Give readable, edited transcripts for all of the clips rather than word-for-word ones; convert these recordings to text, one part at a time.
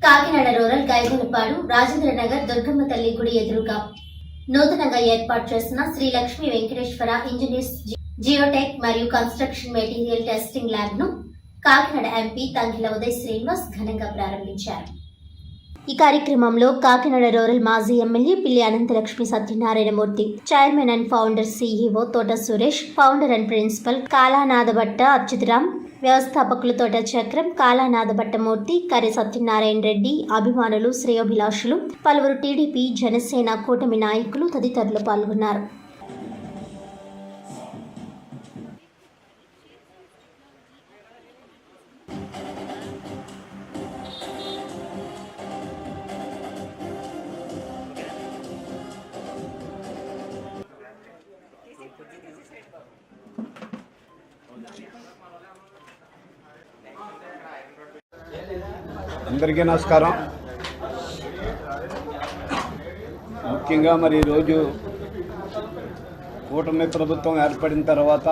Kakinada rural Gaigalapadu Rajendranagar Durgamma తల్లి గుడి ఎదురుగా నూతనంగా ఏర్పాటు చేసిన శ్రీ లక్ష్మీ వెంకటేశ్వర ఇంజనీర్స్ జియోటెక్ మరియు కన్స్ట్రక్షన్ మెటీరియల్ టెస్టింగ్ ల్యాబ్ ను కాకినాడ ఎంపీ తంగిల ఉదయ్ శ్రీనివాస్ ఘనంగా ప్రారంభించారు. ఈ కార్యక్రమంలో కాకినాడ రూరల్ మాజీ MLA Pilli Ananthalakshmi Satyanarayanamurthy, chairman and founder CEO Thota Suresh, founder and principal Kalanathabhatta Achyutaram, వ్యవస్థాపకులు తోట చక్రం, కాలానాథభట్టమూర్తి, కరి సత్యనారాయణ రెడ్డి, అభిమానులు, శ్రేయోభిలాషులు, పలువురు టీడీపీ, జనసేన కూటమి నాయకులు తదితరులు పాల్గొన్నారు. అందరికీ నమస్కారం. ముఖ్యంగా మరి ఈరోజు కూటమి ప్రభుత్వం ఏర్పడిన తర్వాత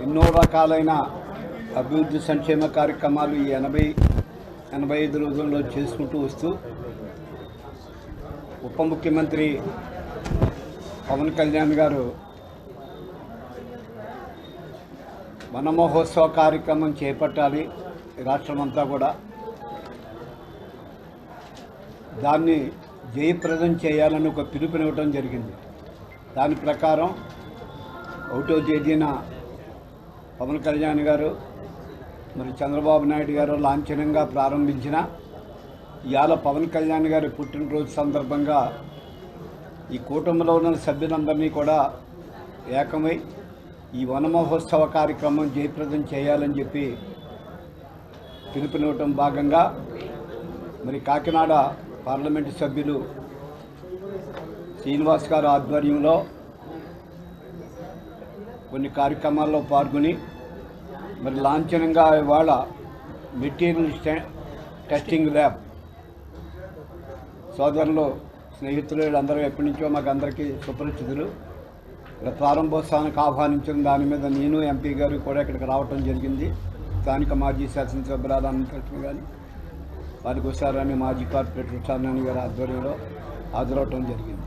ఎన్నో రకాలైన అభివృద్ధి సంక్షేమ కార్యక్రమాలు ఈ 80-85 రోజుల్లో చేసుకుంటూ వస్తూ ఉప ముఖ్యమంత్రి పవన్ కళ్యాణ్ గారు వన మహోత్సవ కార్యక్రమం చేపట్టాలి రాష్ట్రమంతా కూడా, దాన్ని జయప్రదం చేయాలని ఒక పిలుపునివ్వడం జరిగింది. దాని ప్రకారం 1వ తేదీన పవన్ కళ్యాణ్ గారు మరి చంద్రబాబు నాయుడు గారు లాంఛనంగా ప్రారంభించిన ఇవాళ పవన్ కళ్యాణ్ గారి పుట్టినరోజు సందర్భంగా ఈ కూటమిలో ఉన్న సభ్యులందరినీ కూడా ఏకమై ఈ వన మహోత్సవ కార్యక్రమం జయప్రదం చేయాలని చెప్పి పిలుపునివ్వటం భాగంగా మరి కాకినాడ పార్లమెంటు సభ్యులు శ్రీనివాస్ గారు ఆధ్వర్యంలో కొన్ని కార్యక్రమాల్లో పాల్గొని మరి లాంఛనంగా ఇవాళ మెటీరియల్ టెస్టింగ్ ల్యాబ్ సోదరులు, స్నేహితులు వీళ్ళందరూ ఎప్పటి నుంచో మాకు అందరికీ సుపరిచితులు. ఇక్కడ ప్రారంభోత్సవానికి ఆహ్వానించిన దాని మీద నేను, ఎంపీ గారు కూడా ఇక్కడికి రావటం జరిగింది. స్థానిక మాజీ శాసనసభ్యురాలు అనంతలక్ష్మి కానీ, వారికి ఒకసారి మాజీ కార్పొరేటర్ ఉషారాణి గారి ఆధ్వర్యంలో హాజరవటం జరిగింది.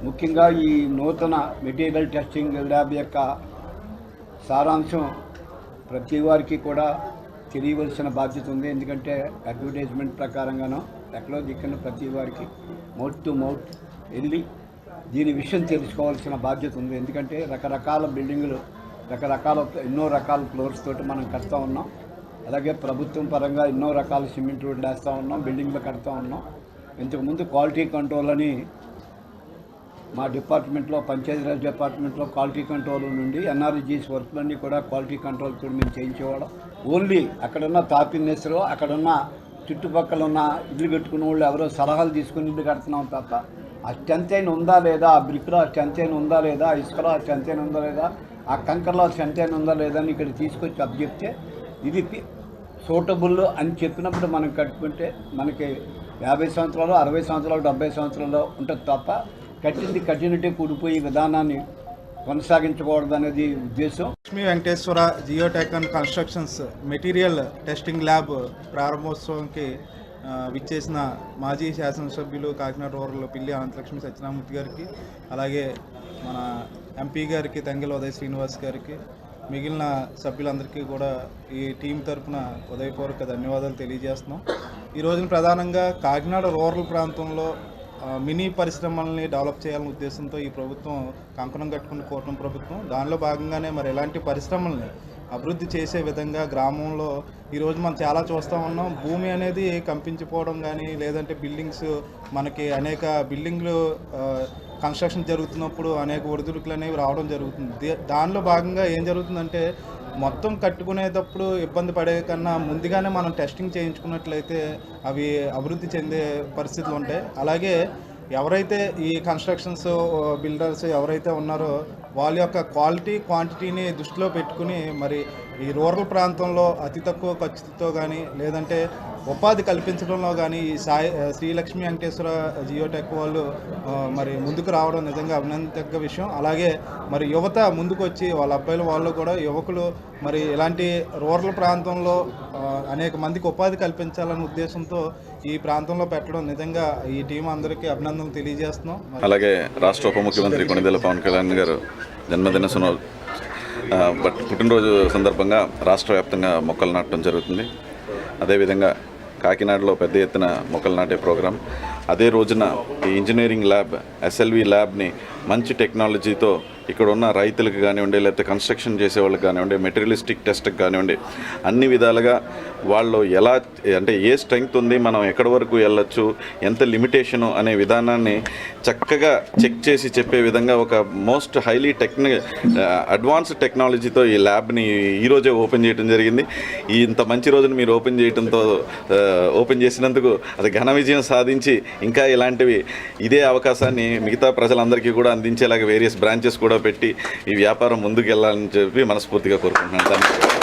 ముఖ్యంగా ఈ నూతన మెటీరియల్ టెస్టింగ్ ల్యాబ్ యొక్క సారాంశం ప్రతి వారికి కూడా తెలియవలసిన బాధ్యత ఉంది. ఎందుకంటే అడ్వర్టైజ్మెంట్ ప్రకారంగానో ఎక్కడో దిక్కున ప్రతి వారికి మౌత్ టు మౌత్ వెళ్ళి దీని విషయం తెలుసుకోవాల్సిన బాధ్యత ఉంది. ఎందుకంటే రకరకాల బిల్డింగులు, ఎన్నో రకాల ఫ్లోర్స్ తోటి మనం కడతా ఉన్నాం. అలాగే ప్రభుత్వం పరంగా ఎన్నో రకాల సిమెంట్ రోడ్లు వేస్తూ ఉన్నాం, బిల్డింగ్లు కడతా ఉన్నాం. ఇంతకుముందు క్వాలిటీ కంట్రోల్ అని మా డిపార్ట్మెంట్లో, పంచాయతీరాజ్ డిపార్ట్మెంట్లో క్వాలిటీ కంట్రోల్ నుండి ఎన్ఆర్జీస్ వర్క్లన్నీ కూడా క్వాలిటీ కంట్రోల్ కూడా మేము చేయించేవాళ్ళం. ఓన్లీ అక్కడున్న తాపిన్నెస్లో, అక్కడున్న చుట్టుపక్కల ఉన్న ఇల్లు కట్టుకున్న వాళ్ళు ఎవరో సలహాలు తీసుకుని ఇల్లు కడుతున్నాం తప్ప ఆ స్ట్రెంత్ అయిన ఉందా లేదా, ఆ బ్రిక్లో ఆ స్ట్రెంత్ అయిన ఉందా లేదా, ఆ ఇసుకలో ఆ స్ట్రెంత్ అయిన ఉందా లేదా, ఆ కంకర్లో ఆ స్ట్రెంత్ అయిన ఉందా లేదా అని ఇక్కడ తీసుకొచ్చి అప్పచెప్తే ఇది సూటబుల్ అని చెప్పినప్పుడు మనం కట్టుకుంటే మనకి 50 సంవత్సరాలు, 60 సంవత్సరాలు, 70 సంవత్సరాలు ఉంటుంది తప్ప కట్టినట్టే కూడిపోయి విధానాన్ని కొనసాగించకూడదు అనేది ఉద్దేశం. Lakshmi Venkateswara geotech and constructions material testing lab ప్రారంభోత్సవంకి విచ్చేసిన మాజీ శాసనసభ్యులు కాకినాడ రూరల్ పిల్లి అనంతలక్ష్మి సత్యనారాయణమూర్తి గారికి, అలాగే మన ఎంపీ గారికి తంగిల ఉదయ్ శ్రీనివాస్ గారికి, మిగిలిన సభ్యులందరికీ కూడా ఈ టీం తరఫున ఉదయపూర్వక ధన్యవాదాలు తెలియజేస్తున్నాం. ఈ రోజున ప్రధానంగా కాకినాడ రూరల్ ప్రాంతంలో మినీ పరిశ్రమల్ని డెవలప్ చేయాలనే ఉద్దేశంతో ఈ ప్రభుత్వం కంకణం కట్టుకున్న కూటమి ప్రభుత్వం. దానిలో భాగంగానే మరి ఎలాంటి పరిశ్రమల్ని అభివృద్ధి చేసే విధంగా గ్రామంలో ఈరోజు మనం చాలా చూస్తూ ఉన్నాం. భూమి అనేది కంపించిపోవడం కానీ, లేదంటే బిల్డింగ్స్, మనకి అనేక బిల్డింగ్లు కన్స్ట్రక్షన్ జరుగుతున్నప్పుడు అనేక ఒడిదుడుకులు అనేవి రావడం జరుగుతుంది. దానిలో భాగంగా ఏం జరుగుతుందంటే మొత్తం కట్టుకునేటప్పుడు ఇబ్బంది పడే కన్నా ముందుగానే మనం టెస్టింగ్ చేయించుకున్నట్లయితే అవి అభివృద్ధి చెందే పరిస్థితులు ఉంటాయి. అలాగే ఎవరైతే ఈ కన్స్ట్రక్షన్స్ బిల్డర్స్ ఎవరైతే ఉన్నారో వాళ్ళ యొక్క క్వాలిటీ క్వాంటిటీని దృష్టిలో పెట్టుకుని మరి ఈ రూరల్ ప్రాంతంలో అతి తక్కువ ఖర్చుతో కానీ, లేదంటే ఉపాధి కల్పించడంలో కానీ ఈ శ్రీలక్ష్మి వెంకటేశ్వర జియోటెక్ వాళ్ళు మరి ముందుకు రావడం నిజంగా అభినందక విషయం. అలాగే మరి యువత ముందుకు వచ్చి వాళ్ళ అబ్బాయిలు వాళ్ళు కూడా యువకులు మరి ఇలాంటి రూరల్ ప్రాంతంలో అనేక మందికి ఉపాధి కల్పించాలనే ఉద్దేశంతో ఈ ప్రాంతంలో పెట్టడం నిజంగా ఈ టీం అందరికీ అభినందనలు తెలియజేస్తున్నాం. అలాగే రాష్ట్ర ఉప ముఖ్యమంత్రి కొణిదెల పవన్ కళ్యాణ్ గారు జన్మదిన పుట్టినరోజు సందర్భంగా రాష్ట్ర వ్యాప్తంగా మొక్కలు నాటడం జరుగుతుంది. అదేవిధంగా కాకినాడలో పెద్ద ఎత్తున మొక్కలు నాటే ప్రోగ్రాం. అదే రోజున ఈ ఇంజనీరింగ్ ల్యాబ్ ఎస్ఎల్వి ల్యాబ్ని మంచి టెక్నాలజీతో ఇక్కడ ఉన్న రైతులకు కానివ్వండి, లేకపోతే కన్స్ట్రక్షన్ చేసేవాళ్ళకి కానివ్వండి, మెటీరియలిస్టిక్ టెస్ట్కి కానివ్వండి, అన్ని విధాలుగా వాళ్ళు ఎలా అంటే ఏ స్ట్రెంగ్త్ ఉంది, మనం ఎక్కడి వరకు వెళ్ళొచ్చు, ఎంత లిమిటేషను అనే విధానాన్ని చక్కగా చెక్ చేసి చెప్పే విధంగా ఒక మోస్ట్ హైలీ అడ్వాన్స్డ్ టెక్నాలజీతో ఈ ల్యాబ్ని ఈరోజే ఓపెన్ చేయడం జరిగింది. ఇంత మంచి రోజున మీరు ఓపెన్ చేసినందుకు అది ఘన విజయం సాధించి ఇంకా ఇలాంటివి ఇదే అవకాశాన్ని మిగతా ప్రజలందరికీ కూడా అందించేలాగా వేరియస్ బ్రాంచెస్ కూడా పెట్టి ఈ వ్యాపారం ముందుకు వెళ్ళాలని చెప్పి మనస్ఫూర్తిగా కోరుకుంటున్నాను.